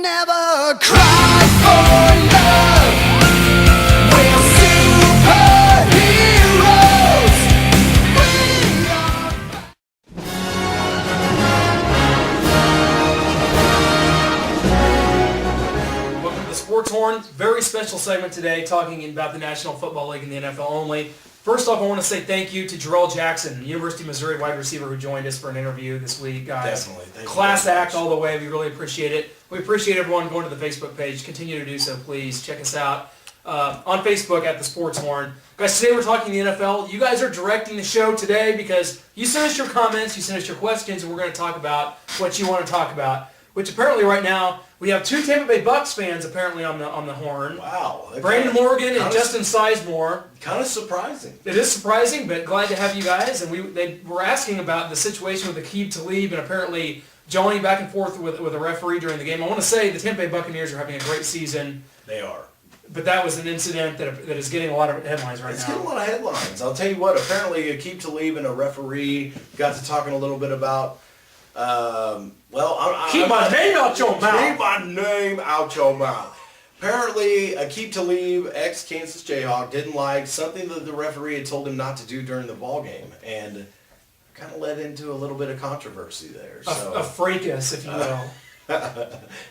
never cry for love. We're superheroes. We are. Welcome to the Sports Horn. Very special segment today, talking about the National Football League and the NFL only. First off, I want to say thank you to Jarrell Jackson, University of Missouri wide receiver, who joined us for an interview this week, guys. Definitely. Thank you Class very act much. all the way. We really appreciate it. We appreciate everyone going to the Facebook page. Continue to do so, please. Check us out on Facebook at the Sports Horn. Guys, today we're talking the NFL. You guys are directing the show today because you sent us your comments, you sent us your questions, and we're going to talk about what you want to talk about. Which apparently right now we have two Tampa Bay Bucks fans apparently on the horn. Wow. Brandon Morgan and Justin Sizemore. Kind of surprising. It is surprising, but glad to have you guys. And they were asking about the situation with Aqib Talib and apparently joining back and forth with a referee during the game. I want to say the Tampa Bay Buccaneers are having a great season. They are. But that was an incident that is getting a lot of headlines right It's now. getting a lot of headlines. I'll tell you what, apparently Aqib Talib and a referee got to talking a little bit about, Keep my name out your mouth. Keep my name out your mouth. Apparently, Aqib Talib, ex-Kansas Jayhawk, didn't like something that the referee had told him not to do during the ball game, and kind of led into a little bit of controversy there. A fracas, if you will.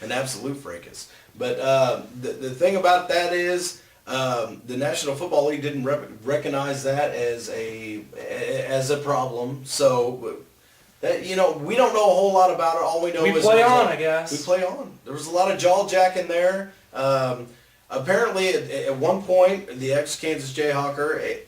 An absolute fracas. But the thing about that is the National Football League didn't recognize that as a problem. So, we don't know a whole lot about it. All we know is we play on, I guess. We play on. There was a lot of jaw jacking there. Apparently, at one point, the ex-Kansas Jayhawker,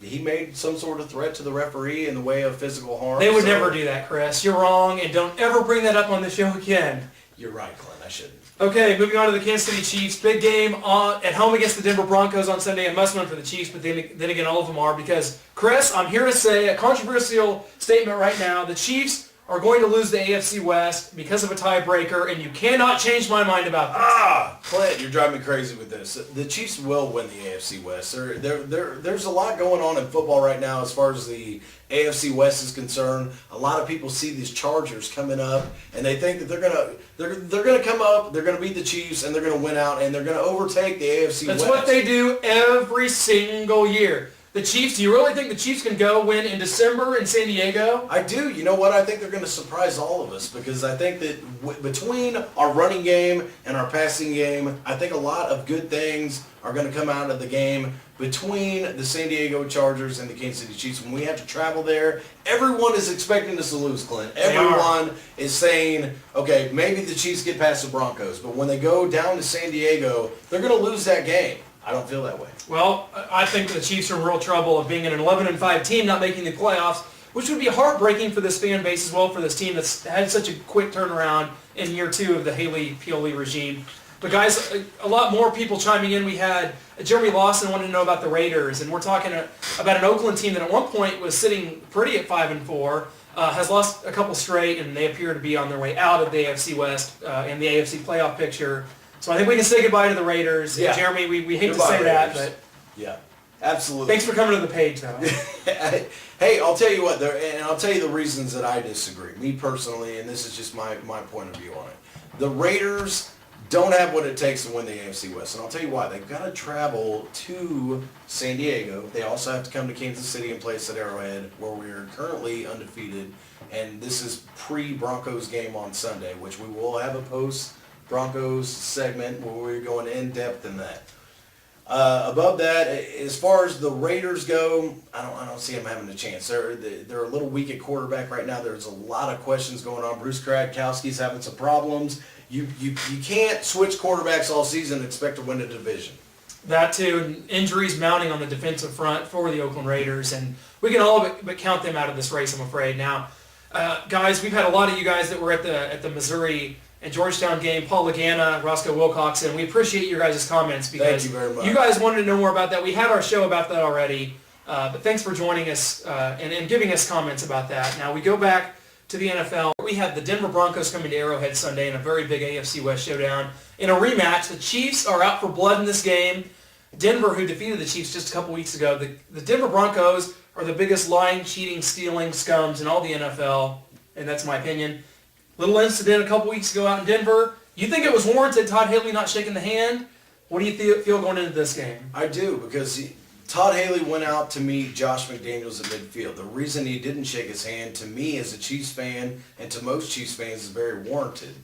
he made some sort of threat to the referee in the way of physical harm. They would never do that, Chris. You're wrong, and don't ever bring that up on the show again. You're right, Clint. I shouldn't. Okay, moving on to the Kansas City Chiefs. Big game at home against the Denver Broncos on Sunday. A must-win for the Chiefs, but then again, all of them are because, Chris, I'm here to say a controversial statement right now. The Chiefs are going to lose the AFC West because of a tiebreaker, and you cannot change my mind about this. Clint, you're driving me crazy with this. The Chiefs will win the AFC West. There's a lot going on in football right now as far as the AFC West is concerned. A lot of people see these Chargers coming up, and they think that they're gonna come up, they're gonna beat the Chiefs, and they're gonna win out, and they're gonna overtake the AFC West. That's what they do every single year. The Chiefs, do you really think the Chiefs can go win in December in San Diego? I do. You know what? I think they're going to surprise all of us because I think that between our running game and our passing game, I think a lot of good things are going to come out of the game between the San Diego Chargers and the Kansas City Chiefs. When we have to travel there, everyone is expecting us to lose, Clint. Everyone is saying, okay, maybe the Chiefs get past the Broncos, but when they go down to San Diego, they're going to lose that game. I don't feel that way. Well, I think the Chiefs are in real trouble of being an 11-5 team, not making the playoffs, which would be heartbreaking for this fan base as well, for this team that's had such a quick turnaround in year two of the Haley Pioli regime. But guys, a lot more people chiming in. We had Jeremy Lawson wanted to know about the Raiders, and we're talking about an Oakland team that at one point was sitting pretty at 5-4, has lost a couple straight, and they appear to be on their way out of the AFC West and the AFC playoff picture. So I think we can say goodbye to the Raiders. Yeah. Jeremy, we hate Goodbye, to say that, Raiders. but yeah, absolutely. thanks for coming to the page, though. Hey, I'll tell you what, and I'll tell you the reasons that I disagree. Me personally, and this is just my point of view on it. The Raiders don't have what it takes to win the AFC West, and I'll tell you why. They've got to travel to San Diego. They also have to come to Kansas City and play us at Arrowhead, where we are currently undefeated, and this is pre-Broncos game on Sunday, which we will have a post-Broncos segment where we're going in depth in that. Above that, as far as the Raiders go, I don't see them having a chance. They're a little weak at quarterback right now. There's a lot of questions going on. Bruce Krakowski's having some problems. You can't switch quarterbacks all season and expect to win a division. That too, and injuries mounting on the defensive front for the Oakland Raiders, and we can all but count them out of this race, I'm afraid. Now, guys, we've had a lot of you guys that were at the Missouri and Georgetown game, Paul Lagana, Roscoe Wilcoxon. We appreciate your guys' comments because Thank you very much. You guys wanted to know more about that. We had our show about that already, but thanks for joining us and giving us comments about that. Now, we go back to the NFL. We had the Denver Broncos coming to Arrowhead Sunday in a very big AFC West showdown. In a rematch, the Chiefs are out for blood in this game. Denver, who defeated the Chiefs just a couple weeks ago, the Denver Broncos are the biggest lying, cheating, stealing scums in all the NFL, and that's my opinion. Little incident a couple weeks ago out in Denver. You think it was warranted, Todd Haley not shaking the hand? What do you feel going into this game? I do, because Todd Haley went out to meet Josh McDaniels at midfield. The reason he didn't shake his hand, to me as a Chiefs fan and to most Chiefs fans, is very warranted.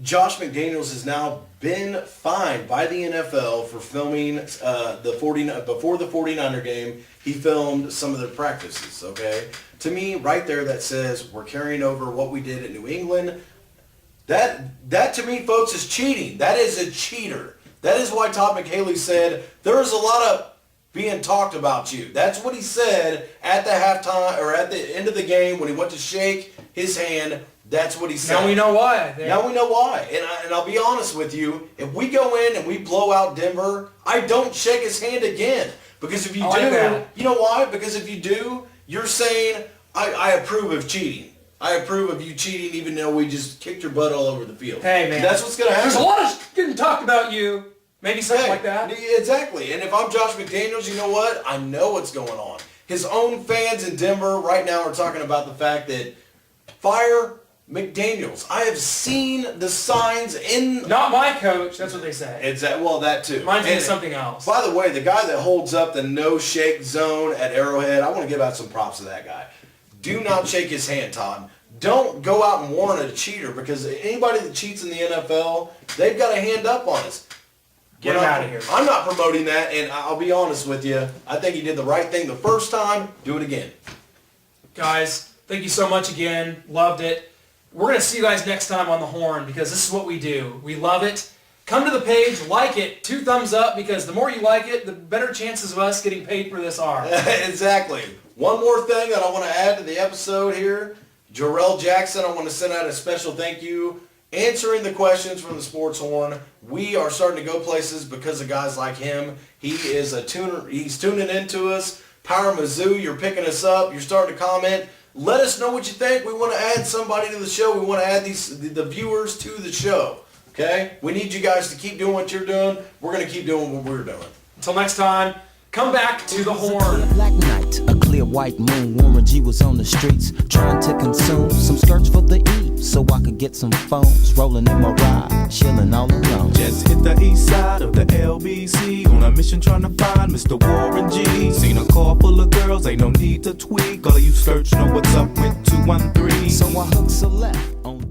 Josh McDaniels has now been fined by the NFL for filming before the 49er game. He filmed some of the practices, okay? To me, right there, that says we're carrying over what we did at New England. That to me, folks, is cheating. That is a cheater. That is why Todd McHaley said there is a lot of being talked about you. That's what he said at the halftime or at the end of the game when he went to shake his hand. That's what he said. Now we know why. Now we know why. And I'll be honest with you. If we go in and we blow out Denver, I don't shake his hand again. Because if you do, you know why? Because if you do, you're saying, I approve of cheating. I approve of you cheating even though we just kicked your butt all over the field. Hey, man. That's what's going to happen. There's a lot of getting talked about you. Maybe something like that. Exactly. And if I'm Josh McDaniels, you know what? I know what's going on. His own fans in Denver right now are talking about the fact that fire McDaniels. I have seen the signs in... Not my coach. That's what they say. Well, that too. Mine's means something else. By the way, the guy that holds up the no-shake zone at Arrowhead, I want to give out some props to that guy. Do not shake his hand, Todd. Don't go out and warn a cheater, because anybody that cheats in the NFL, they've got a hand up on us. Get him out of here. I'm not promoting that, and I'll be honest with you. I think he did the right thing the first time. Do it again. Guys, thank you so much again. Loved it. We're going to see you guys next time on The Horn, because this is what we do. We love it. Come to the page, like it, 2 thumbs up, because the more you like it, the better chances of us getting paid for this are. Exactly. One more thing that I want to add to the episode here. Jarrell Jackson, I want to send out a special thank you. Answering the questions from the Sports Horn. We are starting to go places because of guys like him. He is a tuner. He's tuning into us. Power Mizzou, you're picking us up. You're starting to comment. Let us know what you think. We want to add somebody to the show. We want to add the viewers to the show. Okay? We need you guys to keep doing what you're doing. We're going to keep doing what we're doing. Until next time, come back to The Horn. Black night, a clear white moon. Warren G was on the streets trying to consume some skirts for the E, so I could get some phones. Rolling in my ride, chilling all alone. Just hit the east side of the LBC on a mission trying to find Mr. Warren G. Seen a car full of girls, ain't no need to tweak. All of you search know what's up with 213. So I hooked a left on